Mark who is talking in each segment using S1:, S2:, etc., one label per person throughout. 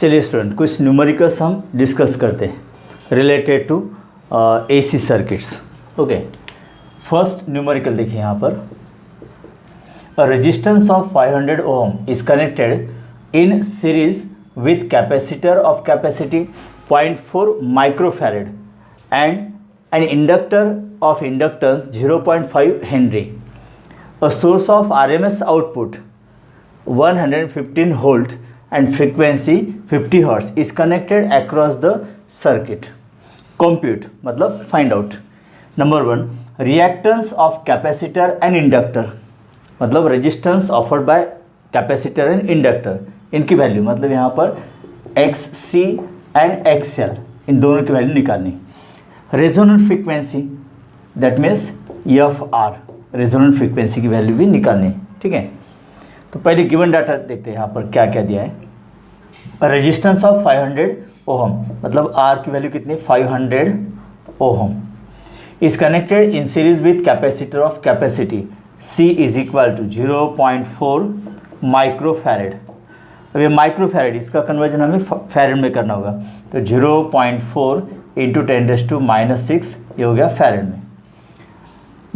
S1: चलिए स्टूडेंट, कुछ न्यूमेरिकल्स हम डिस्कस करते हैं related to AC circuits. Okay, first numerical देखिए यहाँ पर, a resistance of 500 ohm is connected in series with capacitor of capacity 0.4 microfarad and an inductor of inductance 0.5 henry. A source of RMS output 115 volt and frequency 50 hertz is connected across the circuit. Compute मतलब find out. Number 1, reactance of capacitor and inductor मतलब resistance offered by capacitor and inductor, इनकी value मतलब यहाँ पर XC and XL इन दोनों की value निकालनी। Resonant frequency that means FR, resonant frequency की वैल्यू भी निकालनी है। ठीक है, तो पहले गिवन डाटा देखते हैं यहाँ पर क्या क्या दिया है। रेजिस्टेंस ऑफ 500 ओहम मतलब R की वैल्यू कितनी, 500 ohm is connected in series with capacitor of capacity C is equal to 0.4 microfarad. अब ये माइक्रोफैरड, इसका कन्वर्जन हमें फैरड में करना होगा, तो 0.4 इंटू 10⁻⁻⁶ ये हो गया फैरड में।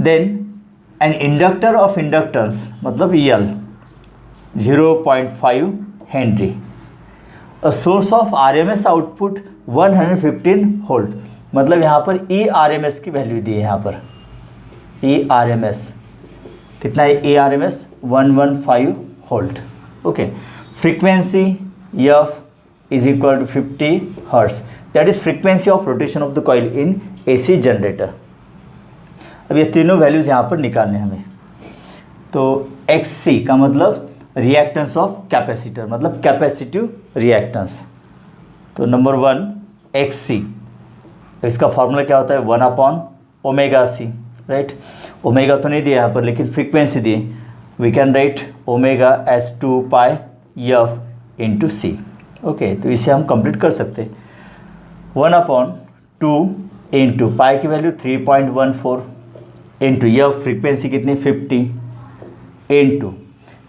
S1: Then an inductor of inductance मतलब L 0.5 henry. A source of RMS output 115 volt मतलब यहाँ पर ERMS की वैल्यू दी है। यहाँ पर ERMS कितना है, ERMS 115 volt. Okay, frequency F is equal to 50 hertz, that is frequency of rotation of the coil in AC generator. अब ये तीनों वैल्यूज़ यहाँ पर निकालने हमें। तो XC का मतलब रिएक्टेंस ऑफ कैपेसिटर मतलब कैपेसिटिव रिएक्टेंस। तो नंबर 1 XC, इसका फॉर्मूला क्या होता है, 1/ωc, राइट। ओमेगा तो नहीं दिया यहाँ पर लेकिन फ्रीक्वेंसी दी, we can write omega as 2πf into C। ओके, तो इसे हम कंप्लीट कर सकते हैं। 1/2 इंटू पाई की वैल्यू 3.14 इंटू यह फ्रीक्वेंसी कितनी 50 इंटू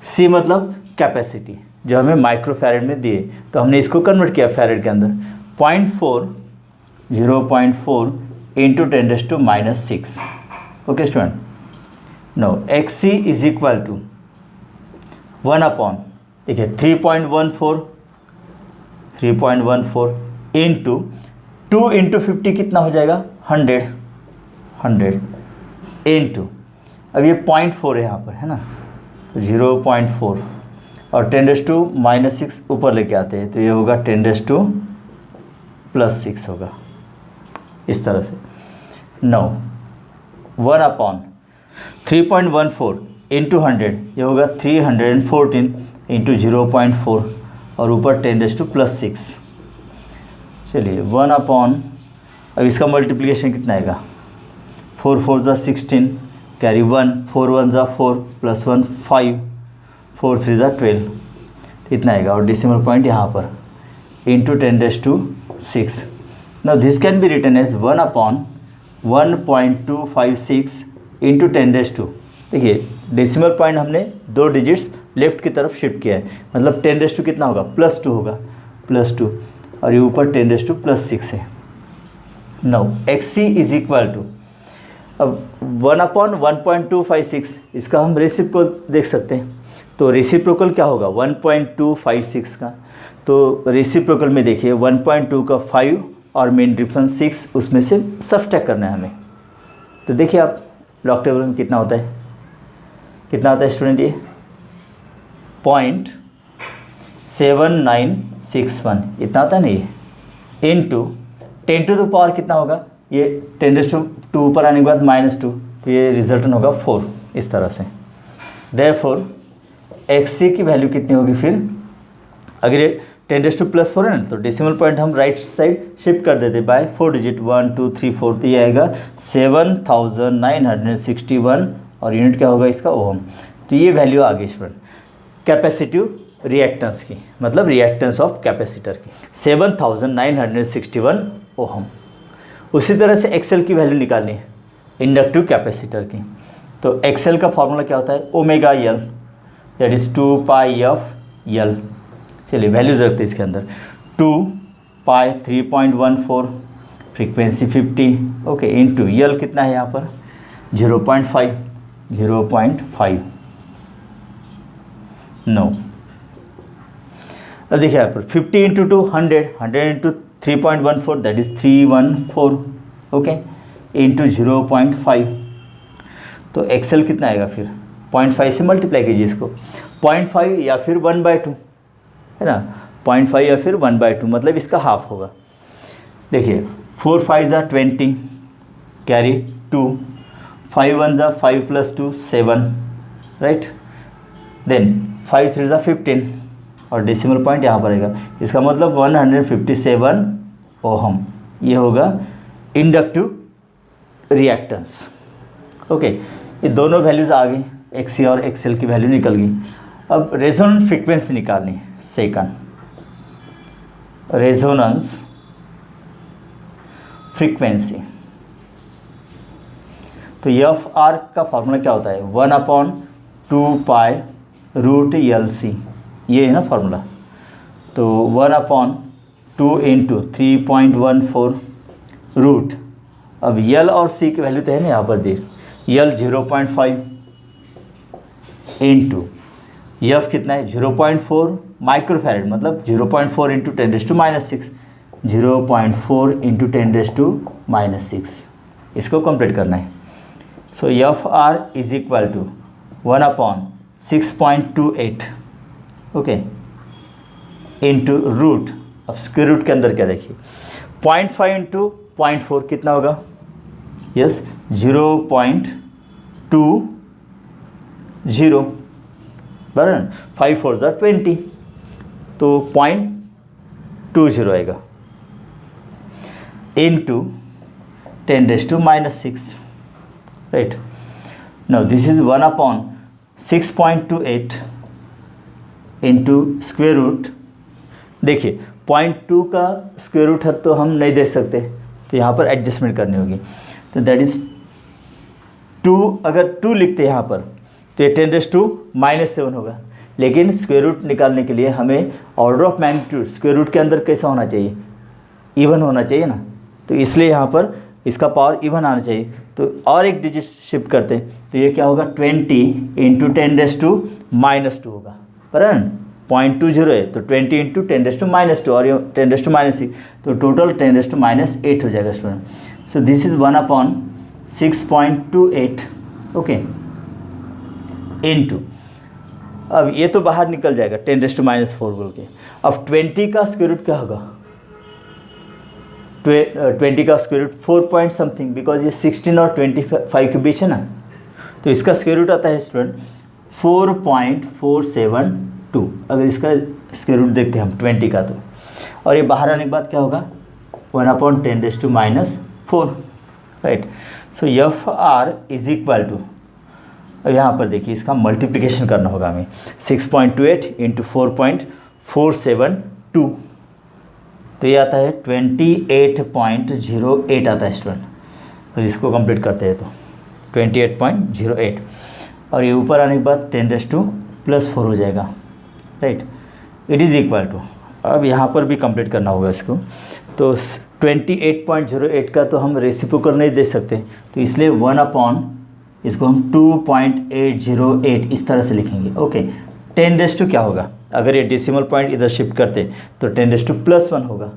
S1: C मतलब कैपेसिटी जो हमें माइक्रोफैरड में दिए, तो हमने इसको कन्वर्ट किया फैरड के अंदर। 0.4 into 10⁻⁻⁶। Okay student, no XC is equal to 1/, देखिए 3.14 इंटू 2 इंटू 50 कितना हो जाएगा 100 इंटू, अब ये 0.4 है यहाँ पर, है ना, तो 0.4 और 10⁻⁻⁶ ऊपर लेके आते हैं तो ये होगा 10⁻+6 होगा इस तरह से। 1/, 3.14 इंटू 100 ये होगा 314 इंटू 0.4 और ऊपर 10⁻+6। चलिए 1/, अब इसका मल्टीप्लिकेशन कितना आएगा, 4 4 ज़ा 16 कैरी 1, 4 1 ज़ा 4 प्लस 1 5, 4 3 ज़ा 12, इतना आएगा। और डेसिमल पॉइंट यहाँ पर into 10⁻6। Now this can be written as 1/1.256 into 10⁻²। देखिए डेसिमल पॉइंट हमने 2 डिजिट्स लेफ्ट की तरफ शिफ्ट किया है, मतलब 10⁻² कितना होगा, +2 होगा, +2 और ये ऊपर 10⁻+6 है। Now XC is equal to, अब 1/1.256 इसका हम रेसिप्रोकल देख सकते हैं, तो रेसिप्रोकल क्या होगा 1.256 का, तो रेसिप्रोकल में देखिए 1.2 का 5 और मेन डिफरेंस 6, उसमें से सब्ट्रैक्ट करना है हमें। तो देखिए आप लॉग टेबल में कितना होता है स्टूडेंट, ये 0.7961 इतना होता है ना ये, इंटू 10 टू द पावर कितना होगा, ये 10⁻² ऊपर आने के बाद -2, तो ये रिजल्टेंट होगा 4 इस तरह से। देयरफॉर XC की वैल्यू कितनी होगी फिर, अगर ये 10⁻+4 है ना, तो डेसिमल पॉइंट हम राइट साइड शिफ्ट कर देते बाय 4 डिजिट 1 2 3 4, तो ये आएगा 7961 और यूनिट क्या होगा इसका, ओम। तो ये वैल्यू आ गई स्टूडेंट कैपेसिटिव रिएक्टेंस की, मतलब रिएक्टेंस ऑफ कैपेसिटर की 7961 ओहम। उसी तरह से XL की वैल्यू निकालनी है इंडक्टिव कैपेसिटर की, तो XL का फॉर्मूला क्या होता है, ω L that is 2πf L। चलिए वैल्यूज रखते हैं इसके अंदर, 2 पाई 3.14, फ्रीक्वेंसी 50, ओके, इंटू यल कितना है यहाँ पर 0.5, 0.5 नो। अब देखिए यहाँ पर 50 into 2 100, 100 into 3.14 that is 314, okay, into 0.5, तो एक्सेल कितना आएगा फिर 0.5 से मल्टीप्लाई कीजिए इसको, 0.5 या फिर 1/2 है ना, 0.5 या फिर 1/2 मतलब इसका हाफ होगा। देखिए 4 5 ज़ा 20, कैरी 2, 5 1 ज़ा 5 + 2 7, राइट, देन 5 3 ज़ा 15 और डेसिमल पॉइंट यहाँ पर आएगा, इसका मतलब 157 ओहम, ये होगा इंडक्टिव रिएक्टेंस। ओके, ये दोनों वैल्यूज़ आ गई, एक्सी और एक्सएल की वैल्यू निकल गई। अब रेजोनेंस फ्रीक्वेंसी निकालनी है, सेकंड रेजोनेंस फ्रीक्वेंसी। तो एफ आर का फॉर्मूला क्या होता है 1/2 पाई रूट एल सी, ये है ना फॉर्मूला। तो 1/2 इंटू 3.14 रूट, अब यल और सी की वैल्यू तो है ना यहाँ पर दी, यल 0.5 इंटू एफ कितना है 0.4 माइक्रोफैरेड, मतलब 0.4 इंटू 10⁻⁶, 0.4 इंटू 10⁻⁶, इसको कंप्लीट करना है। So F R is equal to 1/6.28, okay, into root, अब स्क्वायर रूट के अंदर क्या देखिए 0.5 इंटू 0.4 कितना होगा, यस 0.20, बराबर, 5 4 ज़ा 20, तो 0.20 आएगा into 10⁻⁶, right. Now this is 1/6.28 into square root. देखिए 0.2 का स्क्वायर रूट है तो हम नहीं दे सकते, तो यहाँ पर एडजस्टमेंट करनी होगी, तो दैट इज़ 2, अगर 2 लिखते हैं यहाँ पर तो ये 10⁻⁻7 होगा, लेकिन स्क्वायर रूट निकालने के लिए हमें order of magnitude square root के अंदर कैसा होना चाहिए, इवन होना चाहिए ना, तो इसलिए यहाँ पर इसका पावर इवन आना चाहिए। तो और एक डिजिट शिफ्ट करते हैं तो ये क्या होगा 20 इंटू 10⁻² होगा, बराबर, 0.20 है तो 20 इंटू 10⁻² और ये 10⁻⁶, तो टोटल 10⁻⁸ हो जाएगा student. So this is 1/6.28, okay, into, अब ये तो बाहर निकल जाएगा 10⁻⁴ बोल के। अब 20 का स्क्वायर रूट क्या होगा, 20 का square root 4 point something, because ये 16 और 25 के बीच है ना, तो इसका स्क्वायर रूट आता है स्टूडेंट 4.472। अगर इसका स्क्वायर रूट देखते हैं हम 20 का, तो और ये बाहर आने के बाद क्या होगा 1/10⁻⁴, right. So F R is equal to, अब यहाँ पर देखिए इसका मल्टीप्लिकेशन करना होगा हमें, 6.28 इंटू 4.472, तो ये आता है 28.08 आता है स्टूडेंट। और इसको कंप्लीट करते हैं तो 28.08, और ये ऊपर आने के बाद 10⁻+4 हो जाएगा, right. It is equal to, अब यहाँ पर भी कंप्लीट करना होगा इसको, तो 28.08 का तो हम रेसिप्रोकल नहीं दे सकते, तो इसलिए 1/ इसको हम 2.808 इस तरह से लिखेंगे, ओके। 10 क्या होगा, अगर ये डेसिमल पॉइंट इधर शिफ्ट करते तो 10⁻+1 होगा,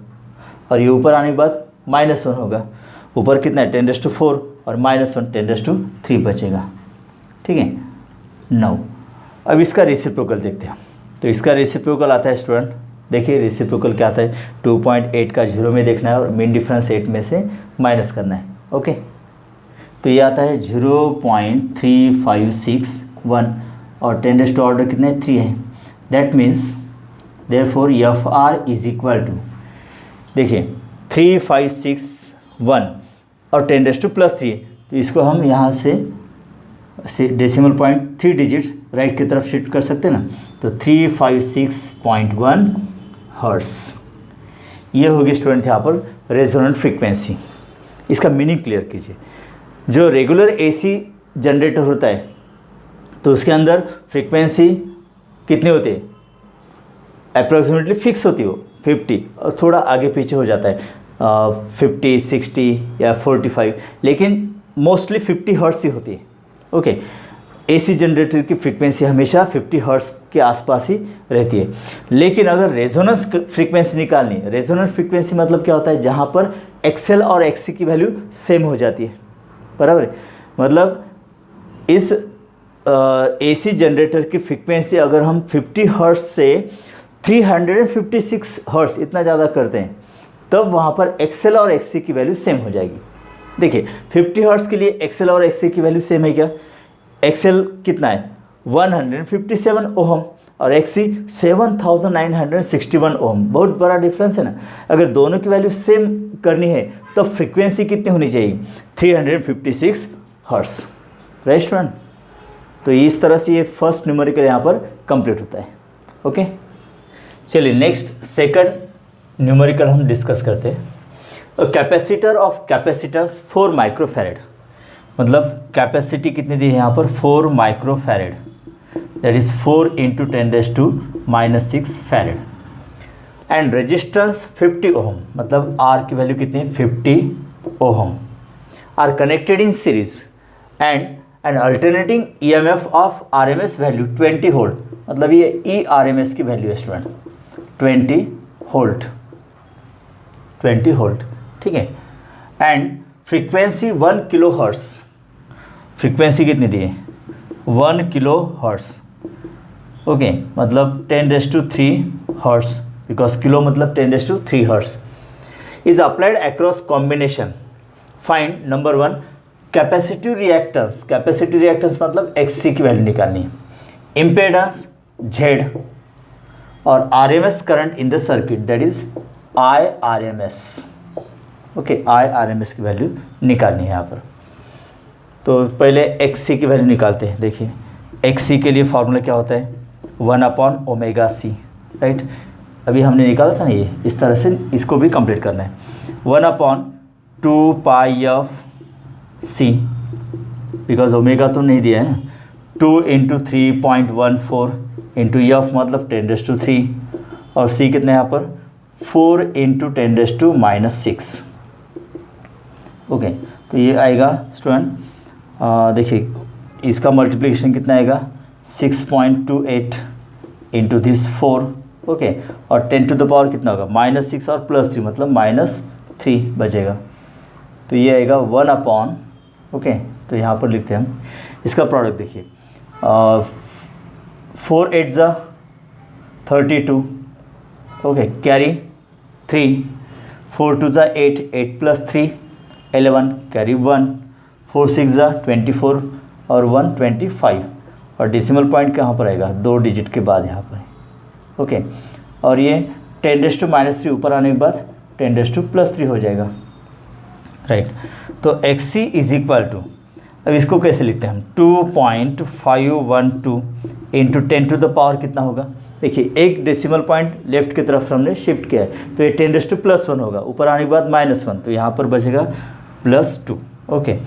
S1: और ये ऊपर आने के बाद -1 होगा, ऊपर कितना है 10⁻⁴ और -1 10⁻³ बचेगा, ठीक है। 9, अब इसका रेसिप्रोकल देखते हैं, तो इसका रेसिप्रोकल आता है स्टूडेंट, देखिए रेसिप्रोकल क्या आता है 2.8 का 0 में देखना है और मीन डिफरेंस 8 में से माइनस करना है, ओके। तो ये आता है 0.3561 और 10 ऑर्डर कितने 3 है, that means therefore F R is equal to, देखिए 3561 और 10⁻+3 है, तो इसको हम यहाँ से डेसिमल पॉइंट 3 डिजिट्स राइट की तरफ शिफ्ट कर सकते हैं ना, तो 356.1 हर्ट्स, ये होगी स्टूडेंट यहाँ पर रेजोनेंट फ्रीक्वेंसी। इसका मीनिंग क्लियर कीजिए, जो रेगुलर एसी जनरेटर होता है तो उसके अंदर फ्रीक्वेंसी कितने होते हैं अप्रॉक्सीमेटली फिक्स होती हो 50 और थोड़ा आगे पीछे हो जाता है 50, 60 या 45, लेकिन मोस्टली 50 हर्ट्ज़ ही होती है। ओके, एसी जनरेटर की फ्रीक्वेंसी हमेशा 50 हर्ट्ज़ के आसपास ही रहती है। लेकिन अगर रेजोनेंस फ्रीक्वेंसी निकालनी है, रेजोनेंस फ्रीक्वेंसी मतलब क्या होता है, जहाँ पर एक्सएल और एक्सी की वैल्यू सेम हो जाती है, बराबर है। मतलब इस एसी जनरेटर की फ्रीक्वेंसी अगर हम 50 हर्ट्ज़ से 356 हर्ट्ज़ इतना ज़्यादा करते हैं, तब वहाँ पर एक्सएल और एक्सी की वैल्यू सेम हो जाएगी। देखिए 50 हर्ट्ज़ के लिए एक्सएल और एक्सी की वैल्यू सेम है क्या? एक्सएल कितना है 157 ओहम और एक्सी 7961 ओहम, बहुत बड़ा डिफरेंस है ना। अगर दोनों की वैल्यू सेम करनी है तो फ्रीक्वेंसी कितनी होनी चाहिए? 356 हर्ट्ज़, राइट स्टूडेंट। तो इस तरह से ये फर्स्ट न्यूमेरिकल यहाँ पर कंप्लीट होता है। ओके, चलिए नेक्स्ट सेकंड न्यूमेरिकल हम डिस्कस करते हैं। कैपेसिटर ऑफ कैपेसिटेंस 4 माइक्रोफैरेड, मतलब कैपेसिटी कितनी दी है यहाँ पर 4 microfarad, that is 4 × 10⁻⁻6 farad. And resistance 50 ohm, मतलब आर की वैल्यू कितनी है 50 ohm, R connected in series and an alternating EMF of RMS value 20 volt, मतलब ये ई आरएमएस की वैल्यू है स्टूडेंट 20 वोल्ट, ठीक है। And frequency 1 kilo hertz, frequency कितनी दी है 1 किलो हर्ट्ज़, ओके, मतलब 10⁻³ हर्ट्ज़, बिकॉज किलो मतलब 10⁻³ hertz, is applied across combination. Find number 1 capacitive reactance, capacitive reactance मतलब एक्सी की वैल्यू निकालनी है, इम्पेडेंस जेड और RMS current in the circuit that is I RMS. Okay, I RMS की value निकालनी है यहाँ पर। तो पहले एक्सी की वैल्यू निकालते हैं। देखिए एक्सी के लिए फॉर्मूला क्या होता है 1/ωc, राइट। अभी हमने निकाला था ना ये, इस तरह से इसको भी कंप्लीट करना है। 1/2πfc, बिकॉज ओमेगा तो नहीं दिया है ना, 2 × 3.14 इंटू एफ मतलब 10⁻³ और सी कितना है यहाँ पर 4 × 10⁻⁻6। ओके, तो ये आएगा स्टूडेंट, देखिए इसका मल्टीप्लिकेशन कितना आएगा 6.28 इंटू दिस 4, ओके, और 10 टू द पावर कितना होगा -6 और +3 मतलब -3 बचेगा। तो ये आएगा 1/, ओके, तो यहाँ पर लिखते हैं हम इसका प्रोडक्ट। देखिए 4 8 ज़ा 32, ओके, कैरी 3, 4 2 ज़ा 8, 8 + 3 11, कैरी 1, 4 6 ज़ा 24 और 1 25, और डेसिमल पॉइंट कहाँ पर आएगा 2 डिजिट के बाद यहाँ पर, ओके, और ये 10⁻³ ऊपर आने के बाद 10⁻+3 हो जाएगा, राइट। तो XC इज इक्वल टू, अब इसको कैसे लिखते हैं हम 2.512 इंटू 10 टू द पावर कितना होगा, देखिए एक डेसिमल पॉइंट लेफ्ट की तरफ हमने शिफ्ट किया है, तो ये 10⁻+1 होगा, ऊपर आने के बाद -1, तो यहाँ पर बचेगा +2, ओके।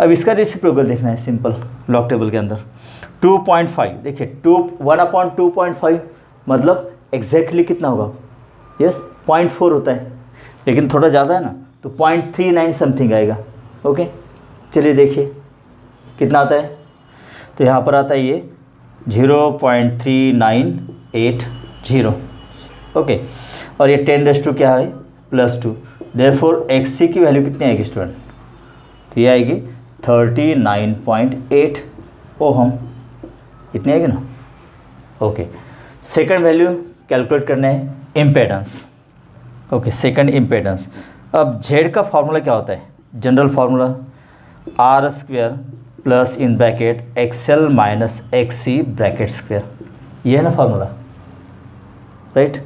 S1: अब इसका रेसिप्रोकल देखना है सिंपल लॉग टेबल के अंदर 2.5, देखिए 1/2.5 मतलब एग्जैक्टली कितना होगा, यस 0.4 होता है, लेकिन थोड़ा ज़्यादा है ना तो 0.39 समथिंग आएगा, ओके। चलिए देखिए कितना आता है, तो यहाँ पर आता है ये 0.3980, ओके, और ये 10⁻² क्या है +2, देयरफॉर XC की वैल्यू कितनी आएगी स्टूडेंट, तो ये आएगी 39.8 ओहम, इतनी आएगी ना, ओके। सेकंड वैल्यू कैलकुलेट करना है इम्पेडेंस, ओके, सेकंड इम्पेडेंस। अब Z का फार्मूला क्या होता है, general formula R² plus in bracket XL minus XC bracket square, ये है ना फार्मूला, राइट।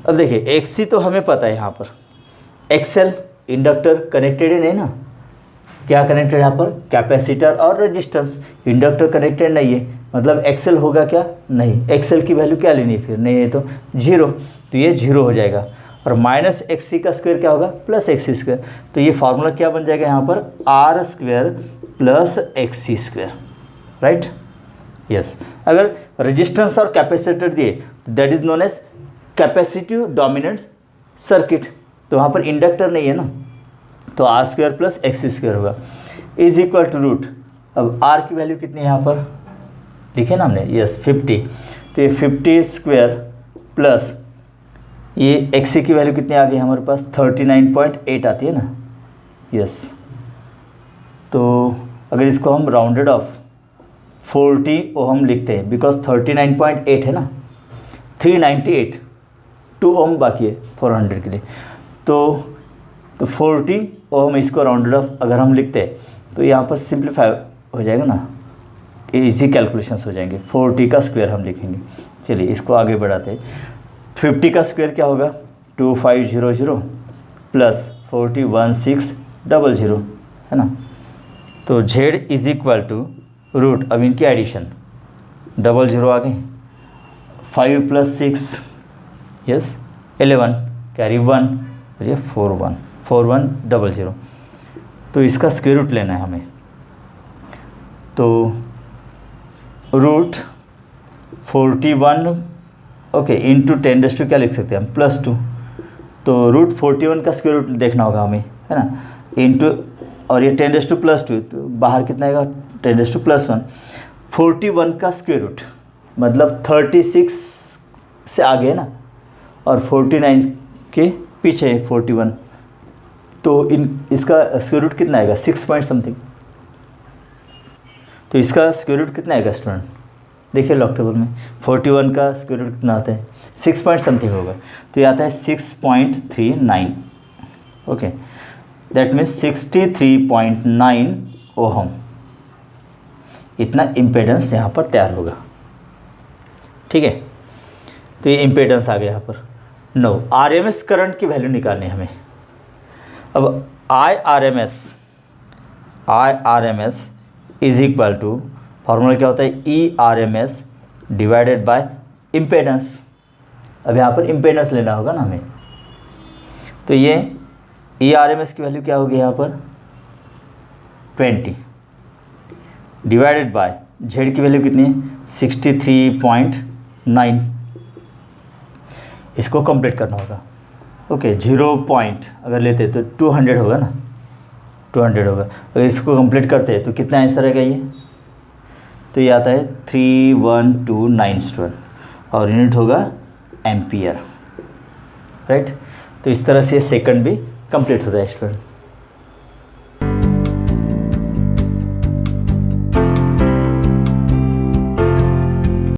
S1: अब देखिए XC तो हमें पता है, यहाँ पर XL इंडक्टर कनेक्टेड है नहीं ना, क्या कनेक्टेड है यहाँ पर कैपेसिटर और रेजिस्टेंस, इंडक्टर कनेक्टेड नहीं है, मतलब XL होगा क्या नहीं, XL की वैल्यू क्या लेनी है फिर, नहीं है तो 0, तो ये 0 हो जाएगा, और -XC का स्क्वायर क्या होगा +XC², तो ये फार्मूला क्या बन जाएगा यहाँ पर R² plus XC², right, yes. अगर रेजिस्टेंस और कैपेसिटर दिए तो that is known as capacitive dominant circuit, तो वहाँ पर इंडक्टर नहीं है ना, तो R square plus X square होगा इज इक्वल टू रूट। अब आर की वैल्यू कितनी है यहाँ पर लिखे ना हमने, यस 50, तो ये 50 स्क्वायर प्लस ये एक्स की वैल्यू कितनी आ गई हमारे पास 39.8 आती है ना, यस। तो अगर इसको हम राउंडेड ऑफ 40 ओम लिखते हैं, बिकॉज 39.8 है ना, 398 2 ओम बाकी है 400 के लिए, तो 40 ओम इसको राउंडेड ऑफ अगर हम लिखते हैं तो यहाँ पर सिंप्लीफाई हो जाएगा ना, इजी कैलकुलेशंस हो जाएंगे। 40 का स्क्वायर हम लिखेंगे। चलिए इसको आगे बढ़ाते हैं। 50 का स्क्वायर क्या होगा 2500 प्लस 401600 है ना, तो z is equal to root, अब इनकी एडिशन 00 आ गए, 5 प्लस 6 यस 11 कैरी 1 और ये 4100, तो इसका स्क्वायर रूट लेना है हमें, तो रूट 41 ओके इंटू 10 क्या लिख सकते हैं हम +2, तो रूट 41 का स्क्वायर रूट देखना होगा हमें है ना, इंटू और ये 10⁻², तो बाहर कितना आएगा 10⁻+1, 41 का स्क्वायर रूट मतलब 36 से आगे है ना, और 49 के पीछे है 41, तो इसका स्क्वायर रूट कितना आएगा 6 पॉइंट समथिंग, तो इसका स्क्वायर रूट कितना आएगा स्टूडेंट देखिए लॉग टेबल में 41 का स्क्वायर रूट कितना आता है 6 पॉइंट समथिंग होगा, तो ये आता है 6.39 ओके, दैट मीन्स 63.9 ओहम इतना इम्पेडेंस यहाँ पर तैयार होगा। ठीक है, तो ये इम्पेडेंस आ गया यहाँ पर। नो आरएमएस करंट की वैल्यू निकालनी है हमें। अब RMS is equal to formula क्या होता है E R M S divided by impedance. अब यहाँ पर इम्पेडेंस लेना होगा ना हमें, तो ये ई आर एम एस की वैल्यू क्या होगी यहाँ पर 20 डिवाइडेड बाय जेड की वैल्यू कितनी है 63.9, इसको कंप्लीट करना होगा। ओके 0 पॉइंट अगर लेते तो 200 होगा ना, 200 होगा। अगर इसको कंप्लीट करते हैं तो कितना आंसर आएगा ये, तो ये आता है 3129 स्टूडेंट, और यूनिट होगा एम्पियर, राइट। तो इस तरह से सेकंड भी कंप्लीट होता है स्टूडेंट।